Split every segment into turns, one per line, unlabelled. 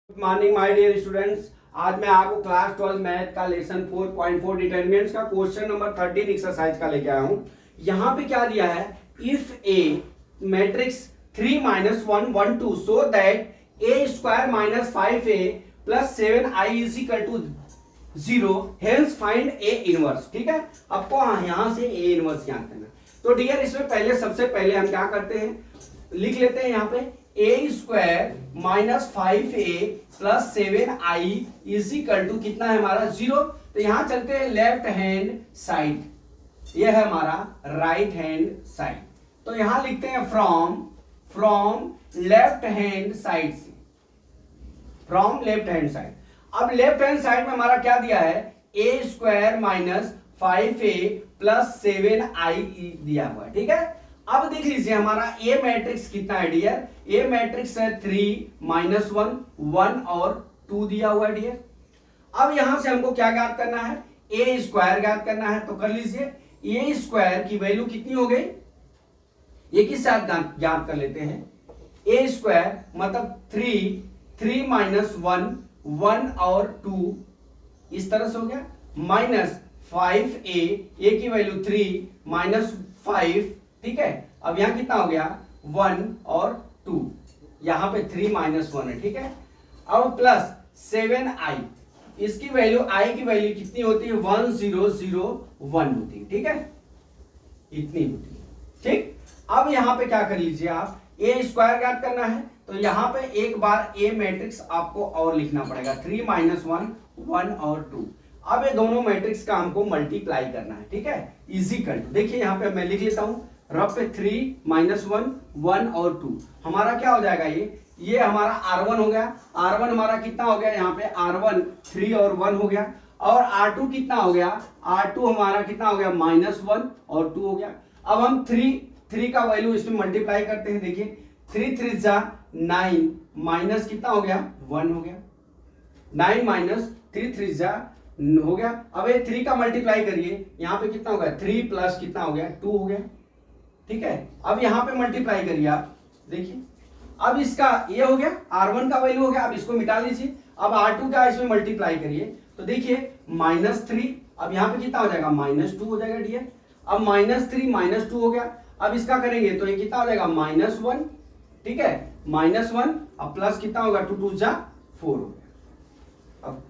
Good morning my dear students. आज मैं आपको क्लास 12 मैथ का लेसन 4.4 डिटरमिनेंट्स का क्वेश्चन नंबर 13 एक्सरसाइज का लेके आया हूं। यहां पे क्या दिया है, if A matrix 3 - 1 1 2 so that A square minus 5a plus 7i is equal to 0 hence find A inverse. ठीक है, आपको यहां से ए इनवर्स ज्ञात करना। तो डियर इसमें पहले सबसे पहले हम क्या करते हैं, लिख लेते हैं यहाँ पे A square minus 5a plus 7i is equal to कितना है हमारा 0। तो यहां चलते हैं लेफ्ट हैंड साइड, यह है हमारा राइट हैंड साइड। तो यहां लिखते हैं फ्रॉम लेफ्ट हैंड साइड से, फ्रॉम लेफ्ट हैंड साइड। अब लेफ्ट हैंड साइड में हमारा क्या दिया है, ए square minus 5a plus 7i दिया हुआ है। ठीक है, अब देख लीजिए हमारा ए मैट्रिक्स कितना है डियर, ए मैट्रिक्स है 3 - 1 1 और 2 दिया हुआ है डियर। अब यहां से हमको क्या ज्ञात करना है, ए स्क्वायर ज्ञात करना है। तो कर लीजिए ए स्क्वायर की वैल्यू कितनी हो गई, एक ही साथ ज्ञात कर लेते हैं। ए स्क्वायर मतलब 3 - 1 1 और 2 इस तरह से हो गया, माइनस 5a, ए की वैल्यू 3 माइनस 5। ठीक है, अब यहां कितना हो गया 1 और 2, यहां पे 3 - 1 है। ठीक है, अब प्लस 7i, इसकी वैल्यू i की वैल्यू कितनी होती है 1001 होती है। ठीक है, इतनी होती है। ठीक, अब यहां पे क्या कर लीजिए आप, ए स्क्वायर ज्ञात करना है। तो यहां पे एक बार ए मैट्रिक्स आपको और लिखना पड़ेगा, 3 - 1 1 और 2। अब ये दोनों मैट्रिक्स का हमको मल्टीप्लाई करना है। ठीक है, इजिकल टू, देखिए यहां पे मैं लिख लेता हूं रफ पे 3 - 1 1 और 2, हमारा क्या हो जाएगा, ये हमारा R1 हो गया। R1 हमारा कितना हो गया, यहाँ पे R1 3 और 1 हो गया। और R2 कितना हो गया, R2 हमारा कितना हो गया -1 और 2 हो गया। अब हम 3 का वैल्यू इसमें मल्टीप्लाई करते हैं। देखिए 3 3 जा 9 माइनस कितना हो गया 1 हो गया, 9 माइनस 3 3 जा हो गया। अब ये 3 का मल्टीप्लाई करिए, यहाँ पे कितना हो गया 3 प्लस कितना हो गया 2 हो गया। ठीक है, अब यहां पे मल्टीप्लाई करिए आप, देखिए अब इसका ये हो गया R1 का वैल्यू हो गया। अब इसको मिटा लीजिए, अब R2 का इसमें मल्टीप्लाई करिए तो देखिए -3, अब यहां पे कितना हो जाएगा -2 हो जाएगा डियर। अब -3 -2 हो गया। अब इसका करेंगे तो ये कितना हो जाएगा -1। ठीक है, -1 अब प्लस कितना होगा 2 2 जा 4 हो गया। अब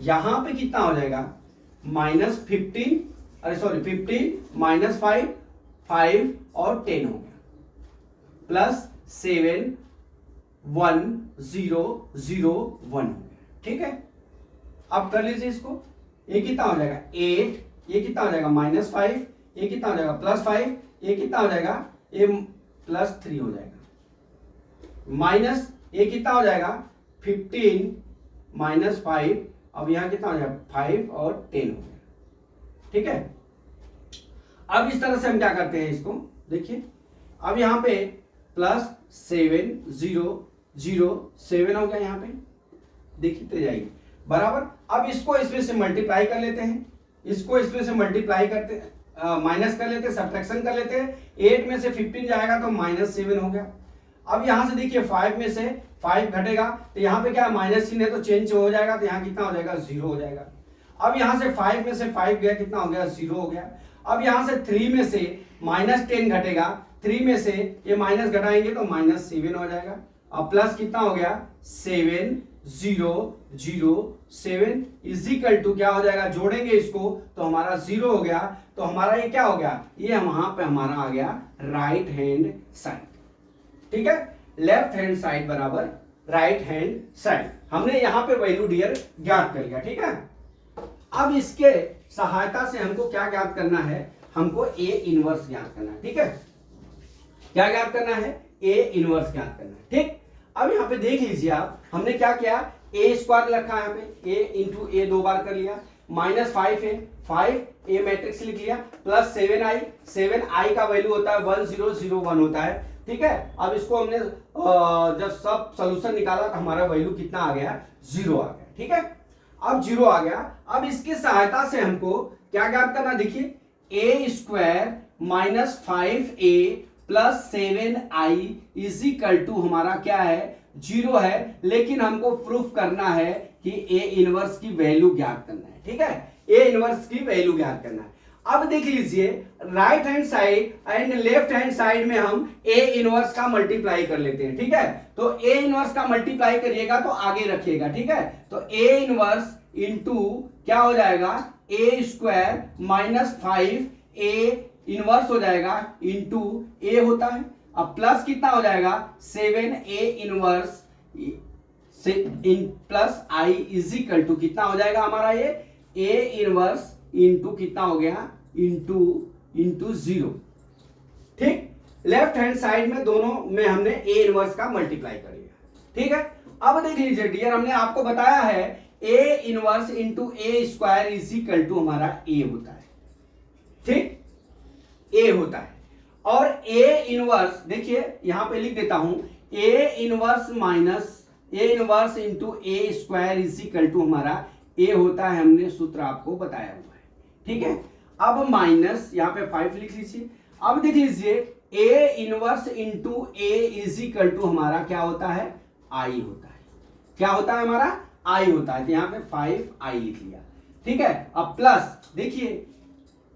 यहां पे कितना हो जाएगा -15, अरे सॉरी 15 -5 5 और 10 हो गया, प्लस 7 1 0 0 1 हो गया। ठीक है, अब कर लीजिए इसको, ये कितना हो जाएगा 8, ये कितना हो जाएगा -5, ये कितना हो जाएगा +5, ये कितना हो जाएगा ये +3 हो जाएगा, माइनस ये कितना हो जाएगा 15 -5, अब यहां कितना हो जाएगा 5 और 10 हो गया। ठीक है, अब इस तरह से हम क्या करते हैं इसको, देखिए अब यहां पे +7 0 0 7 हो गया, यहां पे देखते जाइए बराबर। अब इसको इसमें से मल्टीप्लाई कर लेते हैं, इसको इसमें से मल्टीप्लाई करते माइनस कर लेते हैं, सब्ट्रैक्शन कर लेते हैं। 8 में से 15 जाएगा तो -7 हो गया। अब यहां से देखिए 5 में से 5 घटेगा तो यहाँ पे क्या माइनस चिन्ह है तो चेंज हो जाएगा, तो यहाँ कितना हो जाएगा 0 हो जाएगा। अब यहां से 5 में से 5 गया, कितना हो गया 0 हो गया। अब यहां से 3 में से -10 घटेगा, 3 में से ये माइनस घटाएंगे तो -7 हो जाएगा। अब प्लस कितना हो गया 7 0 0 7 इज इक्वल टू क्या हो जाएगा, जोड़ेंगे इसको तो हमारा 0 हो गया। तो हमारा ये क्या हो गया, ये वहां पे हमारा आ गया राइट हैंड साइड। ठीक है, लेफ्ट हैंड साइड बराबर राइट हैंड साइड, हमने यहां पे वैल्यू डियर ज्ञात कर लिया। ठीक है, अब इसके सहायता से हमको क्या ज्ञात करना है, हमको ए इनवर्स ज्ञात करना है। ठीक है, क्या ज्ञात करना है, ए इनवर्स ज्ञात करना है। ठीक, अब यहां पे देख लीजिए आप, हमने क्या किया ए स्क्वायर रखा है, यहाँ पे ए इंटू ए 2 बार कर लिया, -5a 5 ए मैट्रिक्स लिख लिया, प्लस 7i का वैल्यू होता है 1001 होता है। ठीक है, अब इसको हमने जब सब सोल्यूशन निकाला तो हमारा वैल्यू कितना आ गया 0 आ गया। ठीक है, अब 0 आ गया। अब इसकी सहायता से हमको क्या ज्ञात करना, देखिए A square -5a plus 7i is equal to हमारा क्या है 0 है, लेकिन हमको प्रूफ करना है कि ए इनवर्स की वैल्यू ज्ञात करना है। ठीक है, ए इनवर्स की वैल्यू ज्ञात करना है। अब देख लीजिए, right hand side and left hand side में हम ए इनवर्स का मल्टीप्लाई कर लेते हैं। ठीक है, तो ए इनवर्स का मल्टीप्लाई करिएगा तो आगे रखिएगा। ठीक है, तो ए इनवर्स इंटू क्या हो जाएगा, ए स्क्वायर माइनस 5 ए इनवर्स हो जाएगा इंटू ए होता है। अब प्लस कितना हो जाएगा, 7 A inverse plus I is equal to कितना हो जाएगा हमारा, ये ए इनवर्स इंटू कितना हो गया, इंटू 0। ठीक, लेफ्ट हैंड साइड में दोनों में हमने ए इनवर्स का मल्टीप्लाई कर लिया। ठीक है, अब देख लीजिए डियर, हमने आपको बताया है A inverse into A square is equal to हमारा ए होता है। ठीक, ए होता है। और ए इनवर्स देखिए यहां पे लिख देता हूं, A inverse minus A inverse into A square is equal to हमारा ए होता है, हमने सूत्र आपको बताया हुआ है। ठीक है, अब माइनस यहां पे 5 लिख लीजिए। अब देख लीजिए, A inverse into A is equal to हमारा क्या होता है, आई होता है। क्या होता है हमारा, आई होता है, तो यहां पे 5 आई लिख लिया। ठीक है, अब प्लस देखिए,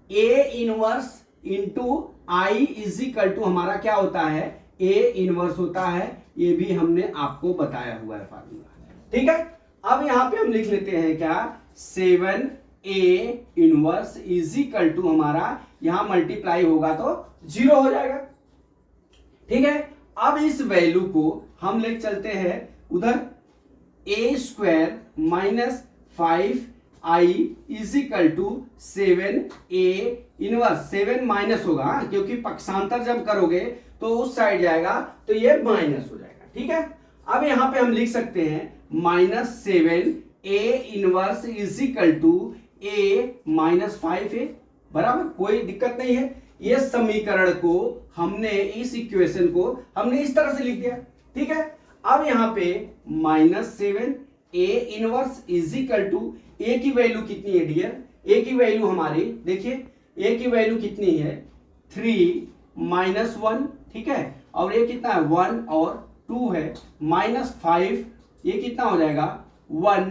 A inverse into I is equal to हमारा क्या होता है, ए इनवर्स होता है। ये भी हमने आपको बताया हुआ है फार्मूला। ठीक है, अब यहां पे हम लिख लेते हैं क्या, 7 A inverse is equal to हमारा, यहां मल्टीप्लाई होगा तो 0 हो जाएगा। ठीक है, अब इस वैल्यू को हम ले चलते हैं उधर, A square minus 5 I is equal to 7 A inverse, 7 minus होगा क्योंकि पक्षांतर जब करोगे तो उस साइड जाएगा तो ये माइनस हो जाएगा। ठीक है, अब यहां पे हम लिख सकते हैं -7 A inverse is equal to A minus 5 A, बराबर, कोई दिक्कत नहीं है। ये समीकरण को हमने, इस इक्वेशन को हमने इस तरह से लिख दिया। ठीक है, अब यहां पे -7 A inverse is equal to, A की वैल्यू कितनी है डियर, ए की वैल्यू हमारी देखिए, ए की वैल्यू कितनी है, 3 - 1। ठीक है, और ये कितना है, 1 और 2 है, -5, ये कितना हो जाएगा, 1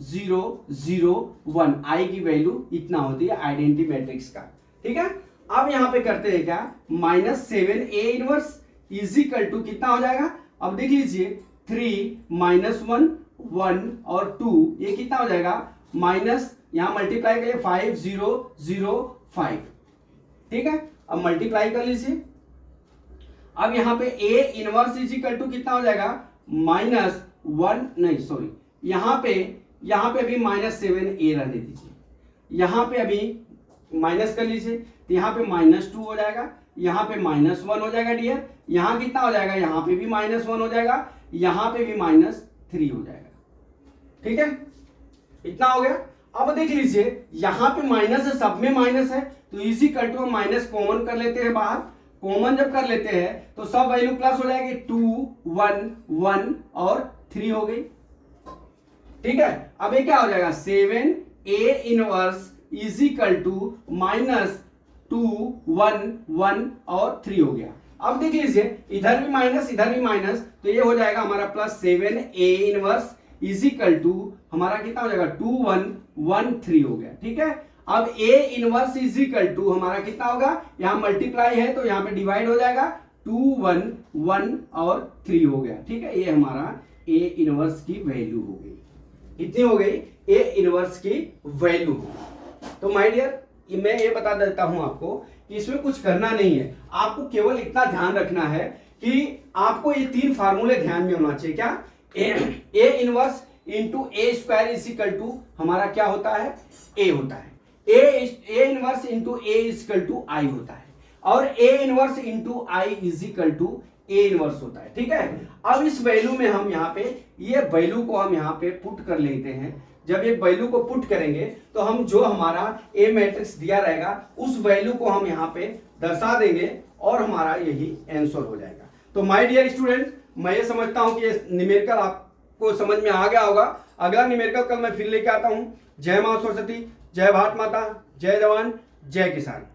0 0 1। आई की वैल्यू इतना होती है आइडेंटिटी मैट्रिक्स का। ठीक है, अब यहां पे करते हैं क्या, -7 A inverse is equal to कितना हो जाएगा, अब देख लीजिए, 3 - 1 1 और 2, ये कितना हो जाएगा, माइनस यहां मल्टीप्लाई करिए 5 0 0 5। ठीक है, अब मल्टीप्लाई कर लीजिए। अब यहां पे A inverse is equal to कितना हो जाएगा, -1 नहीं सॉरी, यहां पे अभी -7 ए रहने दीजिए, यहां पे अभी माइनस कर लीजिए, तो यहां पे -2 हो जाएगा, यहां पे -1 हो जाएगा डियर, यहां कितना हो जाएगा, यहां पे भी -1 हो जाएगा, यहां पे भी -3 हो जाएगा। ठीक है, इतना हो गया। अब देख लीजिए, यहां पे माइनस है, सब में माइनस है, तो इसी इक्वल टू माइनस कॉमन कर लेते हैं बाहर। कॉमन जब कर लेते हैं तो सब वैल्यू प्लस हो जाएगी, 2 1 1 और 3 हो गई। ठीक है, अब ये क्या हो जाएगा, 7 A inverse is equal to -2 1 1 और 3 हो गया। अब देख लीजिए, इधर भी माइनस इधर भी माइनस, तो ये हो जाएगा हमारा +7 A inverse is equal to हमारा कितना हो जाएगा, 2 1 1 3 हो गया। ठीक है, अब A inverse is equal to हमारा कितना होगा, यहां मल्टीप्लाई है तो यहां पे डिवाइड हो जाएगा, 2 1 1 और 3 हो गया। ठीक है, ये हमारा ए इनवर्स की वैल्यू हो गई। कितनी हो गई, ए इनवर्स की वैल्यू हो गई। तो माय डियर, मैं ये बता देता हूं आपको कि इसमें कुछ करना नहीं है, आपको केवल इतना ध्यान रखना है कि आपको ये 3 फार्मूले ध्यान में होना चाहिए। क्या, A inverse into A square is equal to हमारा क्या होता है, ए होता है, A inverse into A is equal to I होता है, और A inverse into I is equal to A inverse होता है। ठीक है, अब इस वैल्यू में हम यहाँ पे, ये वैल्यू को हम यहाँ पे पुट कर लेते हैं। जब ये वैल्यू को पुट करेंगे तो हम जो हमारा ए मैट्रिक्स दिया रहेगा उस वैल्यू को हम यहाँ पे दर्शा देंगे और हमारा यही आंसर हो जाएगा। तो माय डियर स्टूडेंट, मैं ये समझता हूं कि ये न्यूमेरिकल आपको समझ में आ गया होगा। अगला न्यूमेरिकल कल मैं फिर लेके आता हूं। जय मां सरस्वती, जय भारत माता, जय जवान, जय किसान।